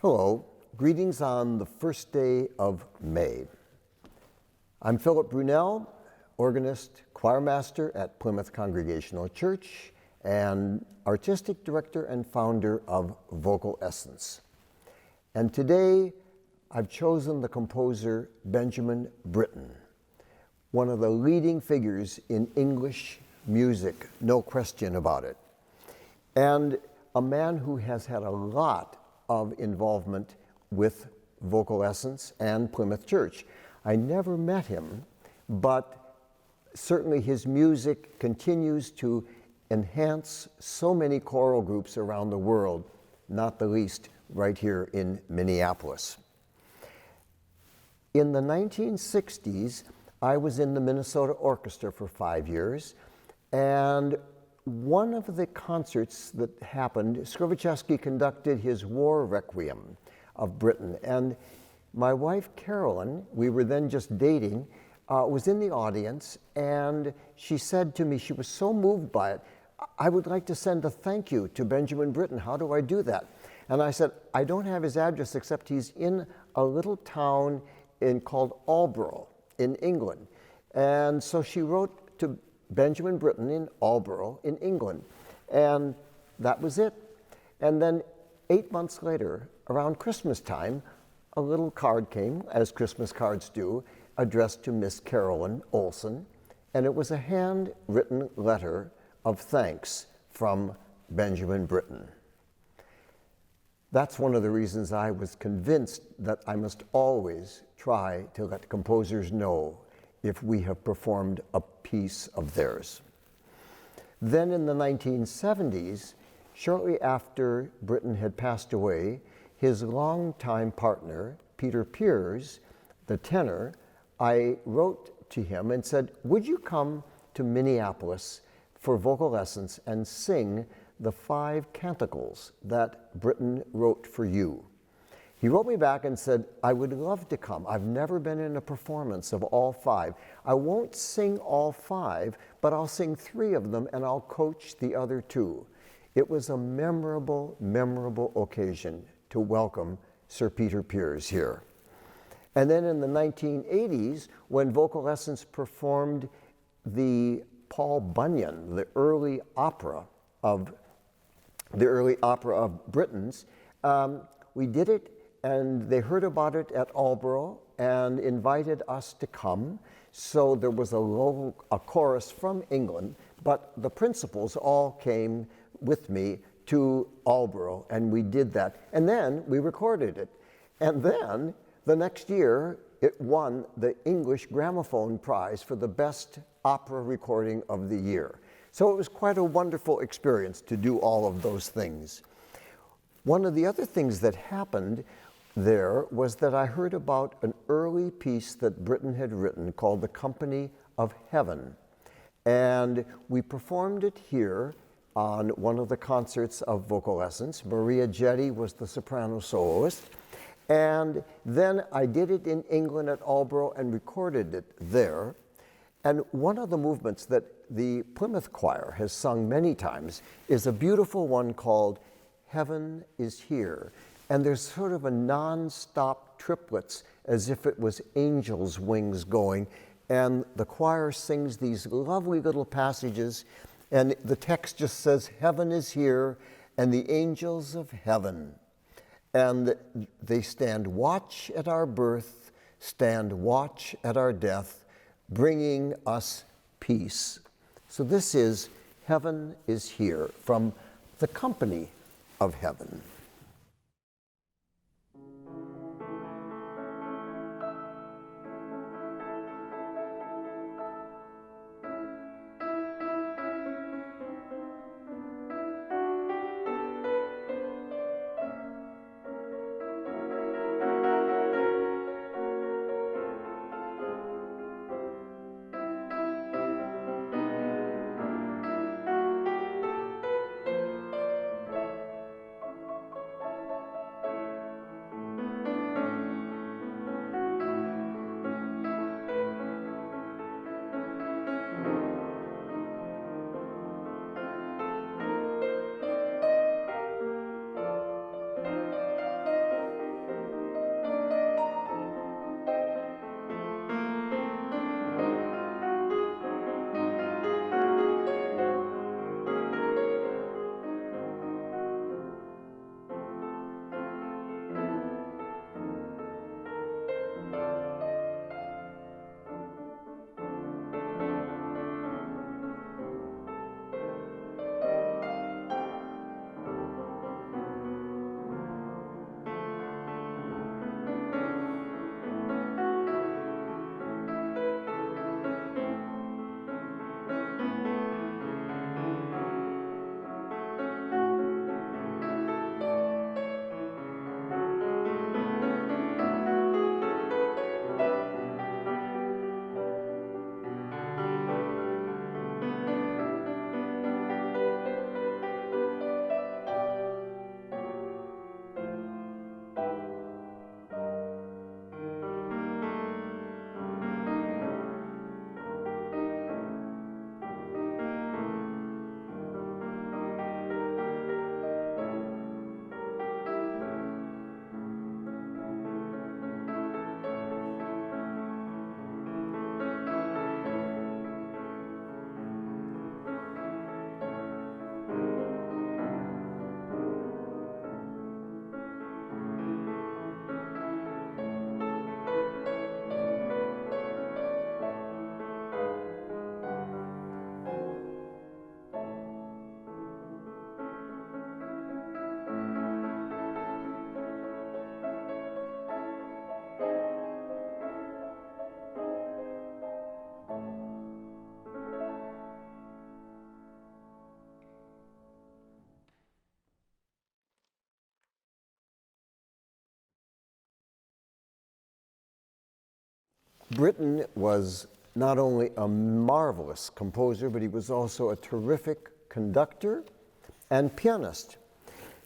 Hello, greetings on the first day of May. I'm Philip Brunelle, organist, choirmaster at Plymouth Congregational Church, and artistic director and founder of Vocal Essence. And today, I've chosen the composer Benjamin Britten, one of the leading figures in English music, no question about it, and a man who has had a lot of involvement with Vocal Essence and Plymouth Church. I never met him, but certainly his music continues to enhance so many choral groups around the world, not the least right here in Minneapolis. In the 1960s, I was in the Minnesota Orchestra for 5 years, and one of the concerts that happened, Scrivachevsky conducted his War Requiem of Britten, and my wife Carolyn, we were then just dating, was in the audience, and she said to me, she was so moved by it, "I would like to send a thank you to Benjamin Britten. How do I do that?" And I said, "I don't have his address except he's in a little town called Aldborough in England." And so she wrote to Benjamin Britten in Aldborough in England, and that was it. And then 8 months later, around Christmas time, a little card came, as Christmas cards do, addressed to Miss Carolyn Olson, and it was a handwritten letter of thanks from Benjamin Britten. That's one of the reasons I was convinced that I must always try to let composers know if we have performed a piece of theirs. Then in the 1970s, shortly after Britten had passed away, his longtime partner, Peter Pears, the tenor, I wrote to him and said, "Would you come to Minneapolis for Vocal Essence and sing the 5 canticles that Britten wrote for you?" He wrote me back and said, "I would love to come. I've never been in a performance of all 5. I won't sing all 5, but I'll sing 3 of them and I'll coach the other 2. It was a memorable, memorable occasion to welcome Sir Peter Pears here. And then in the 1980s, when Vocal Essence performed the Paul Bunyan, the early opera of Britten's, we did it, and they heard about it at Aldborough and invited us to come. So there was a chorus from England, but the principals all came with me to Aldborough, and we did that. And then we recorded it. And then the next year, it won the English Gramophone Prize for the best opera recording of the year. So it was quite a wonderful experience to do all of those things. One of the other things that happened there was that I heard about an early piece that Britten had written called The Company of Heaven. And we performed it here on one of the concerts of Vocal Essence. Maria Jetty was the soprano soloist. And then I did it in England at Aldborough and recorded it there. And one of the movements that the Plymouth Choir has sung many times is a beautiful one called Heaven is Here. And there's sort of a non-stop triplets as if it was angels' wings going. And the choir sings these lovely little passages, and the text just says, "Heaven is here, and the angels of heaven. And they stand watch at our birth, stand watch at our death, bringing us peace." So this is Heaven is Here from The Company of Heaven. Britten was not only a marvelous composer, but he was also a terrific conductor and pianist.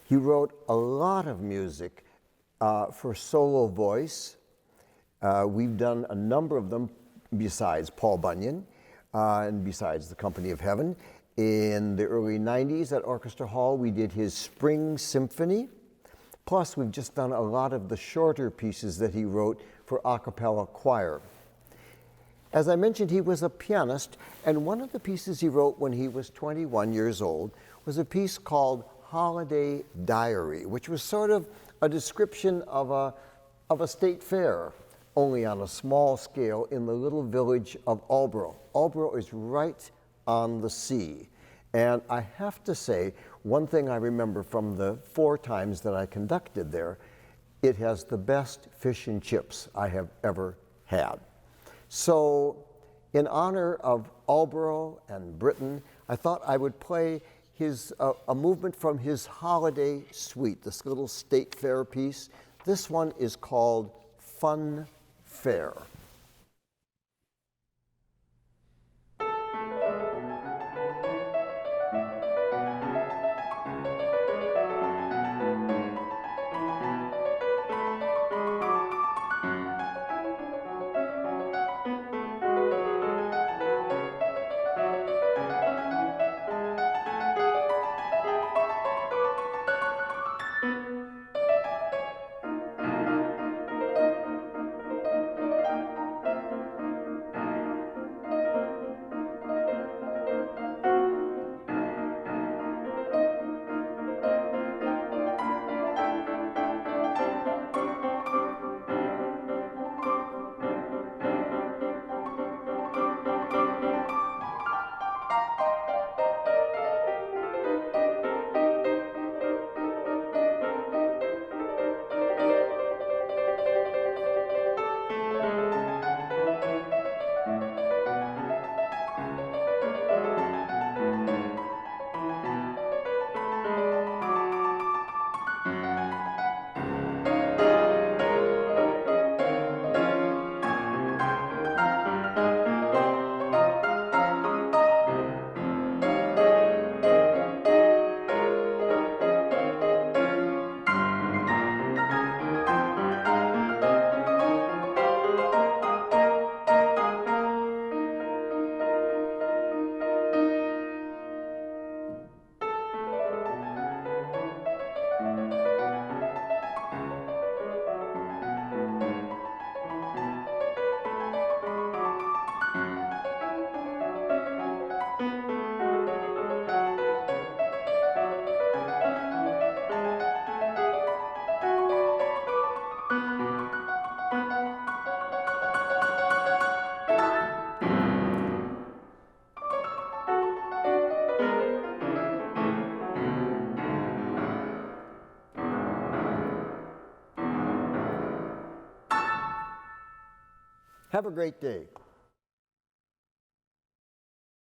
He wrote a lot of music for solo voice. We've done a number of them besides Paul Bunyan and besides The Company of Heaven. In the early 90s at Orchestra Hall, we did his Spring Symphony. Plus, we've just done a lot of the shorter pieces that he wrote for a cappella choir. As I mentioned, he was a pianist, and one of the pieces he wrote when he was 21 years old was a piece called Holiday Diary, which was sort of a description of a state fair, only on a small scale in the little village of Aldborough. Aldborough is right on the sea. And I have to say, one thing I remember from the 4 times that I conducted there, it has the best fish and chips I have ever had. So in honor of Aldborough and Britten, I thought I would play a movement from his Holiday Suite, this little state fair piece. This one is called Fun Fair. Have a great day.